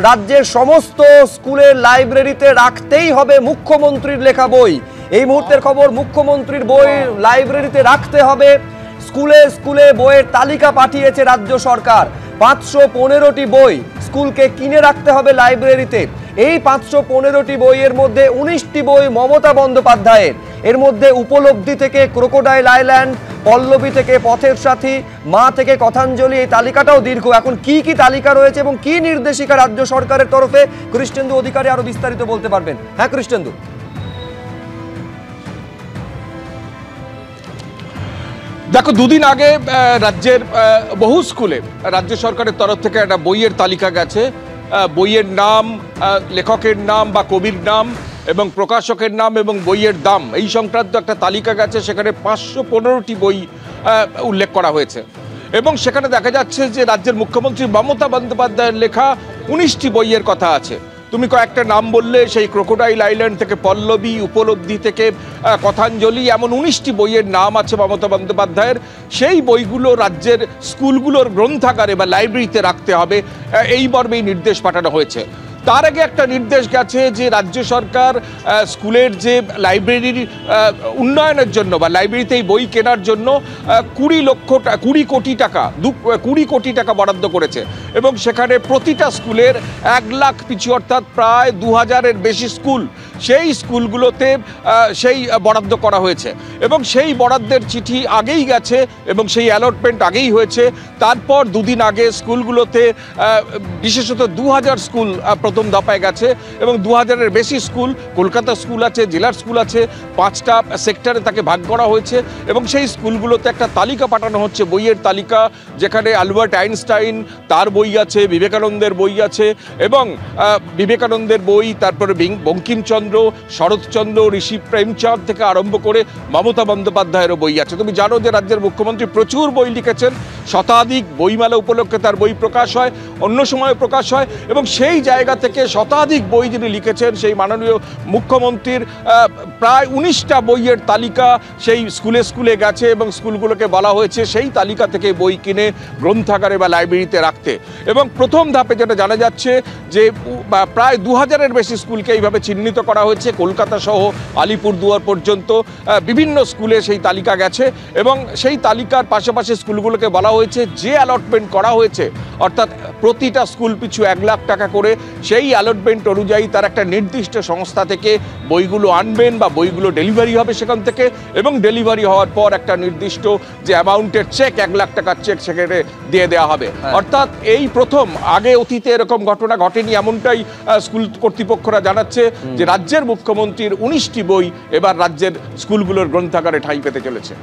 রাজ্যের সমস্ত স্কুলের লাইব্রেরিতে রাখতেই হবে মুখ্যমন্ত্রীর লেখা বই। এই মুহূর্তের খবর, মুখ্যমন্ত্রীর বই লাইব্রেরিতে রাখতে হবে। স্কুলে স্কুলে বইয়ের তালিকা পাঠিয়েছে রাজ্য সরকার। 515টি বই স্কুলকে কিনে রাখতে হবে লাইব্রেরিতে। এই 515টি বইয়ের মধ্যে 19টি বই মমতা বন্দ্যোপাধ্যায়ের। এর মধ্যে উপলব্ধি থেকে ক্রোকোডাইল আইল্যান্ড, পল্লবী থেকে পথের সাথী, মা থেকে কথাঞ্জলি, এই তালিকাটাও দীর্ঘ। এখন কি কি তালিকা রয়েছে এবং কি নির্দেশিকা রাজ্য সরকারের তরফে, কৃষ্ণেন্দু অধিকারী আরো বিস্তারিত বলতে পারবেন। হ্যাঁ কৃষ্ণেন্দু। দেখো, দুদিন আগে রাজ্যের বহু স্কুলে রাজ্য সরকারের তরফ থেকে একটা বইয়ের তালিকা গেছে। বইয়ের নাম, লেখকের নাম বা কবির নাম এবং প্রকাশকের নাম এবং বইয়ের দাম, এই সংক্রান্ত একটা তালিকা গেছে। সেখানে 515টি বই উল্লেখ করা হয়েছে এবং সেখানে দেখা যাচ্ছে যে রাজ্যের মুখ্যমন্ত্রী মমতা বন্দ্যোপাধ্যায়ের লেখা 19টি বইয়ের কথা আছে। তুমি কয়েকটা নাম বললে, সেই ক্রোকোডাইল আইল্যান্ড থেকে পল্লবী, উপলব্ধি থেকে কথাঞ্জলি, এমন 19টি বইয়ের নাম আছে মমতা বন্দ্যোপাধ্যায়ের। সেই বইগুলো রাজ্যের স্কুলগুলোর গ্রন্থাগারে বা লাইব্রেরিতে রাখতে হবে, এই মর্মেই নির্দেশ পাঠানো হয়েছে। তার আগে একটা নির্দেশ গেছে যে রাজ্য সরকার স্কুলের যে লাইব্রেরির উন্নয়নের জন্য বা লাইব্রেরিতে এই বই কেনার জন্য 20 কোটি টাকা বরাদ্দ করেছে এবং সেখানে প্রতিটা স্কুলের 1 লাখ পিছু, অর্থাৎ প্রায় 2000-এর বেশি স্কুল, সেই স্কুলগুলোতে সেই বরাদ্দ করা হয়েছে এবং সেই বরাদ্দের চিঠি আগেই গেছে এবং সেই অ্যালটমেন্ট আগেই হয়েছে। তারপর দুদিন আগে স্কুলগুলোতে বিশেষত 2000 স্কুল প্রথম দফায় গেছে এবং 2000-এর বেশি স্কুল, কলকাতা স্কুল আছে, জেলার স্কুল আছে, 5টা সেক্টরে তাকে ভাগ করা হয়েছে এবং সেই স্কুলগুলোতে একটা তালিকা পাঠানো হচ্ছে, বইয়ের তালিকা, যেখানে আলবার্ট আইনস্টাইন তার বই আছে, বিবেকানন্দের বই আছে এবং বিবেকানন্দের বই, তারপরে বঙ্কিমচন্দ্র, শরৎচন্দ্র, ঋষি প্রেমচাঁদ থেকে আরম্ভ করে মমতা বন্দ্যোপাধ্যায়েরও বই আছে। তুমি জানো যে রাজ্যের মুখ্যমন্ত্রী প্রচুর বই লিখেছেন, শতাধিক বইমেলা উপলক্ষে তার বই প্রকাশ হয়, অন্য সময় প্রকাশ হয় এবং সেই জায়গা থেকে শতাধিক বই যিনি লিখেছেন, সেই মাননীয় মুখ্যমন্ত্রীর প্রায় 19টা বইয়ের তালিকা সেই স্কুলে স্কুলে গেছে এবং স্কুলগুলোকে বলা হয়েছে সেই তালিকা থেকে বই কিনে গ্রন্থাগারে বা লাইব্রেরিতে রাখতে। এবং প্রথম ধাপে যেটা জানা যাচ্ছে যে প্রায় 2000-এর বেশি স্কুলকে এইভাবে চিহ্নিত করা হয়েছে, কলকাতা সহ আলিপুরদুয়ার পর্যন্ত বিভিন্ন স্কুলে সেই তালিকা গেছে এবং সেই তালিকার পাশাপাশি স্কুলগুলোকে বলা হয়েছে যে অ্যালটমেন্ট করা হয়েছে, অর্থাৎ প্রতিটা স্কুল পিছু 1 লাখ টাকা করে, সেই অ্যালটমেন্ট অনুযায়ী তার একটা নির্দিষ্ট সংস্থা থেকে বইগুলো আনবেন বা বইগুলো ডেলিভারি হবে সেখান থেকে এবং ডেলিভারি হওয়ার পর একটা নির্দিষ্ট যে অ্যামাউন্টের চেক, 1 লাখ টাকার চেক সেখানে দিয়ে দেওয়া হবে। অর্থাৎ এই প্রথম, আগে অতীতে এরকম ঘটনা ঘটেনি, এমনটাই স্কুল কর্তৃপক্ষরা জানাচ্ছে যে রাজ্যের মুখ্যমন্ত্রীর 19টি বই এবার রাজ্যের স্কুলগুলোর গ্রন্থাগারে ঠাঁই পেতে চলেছে।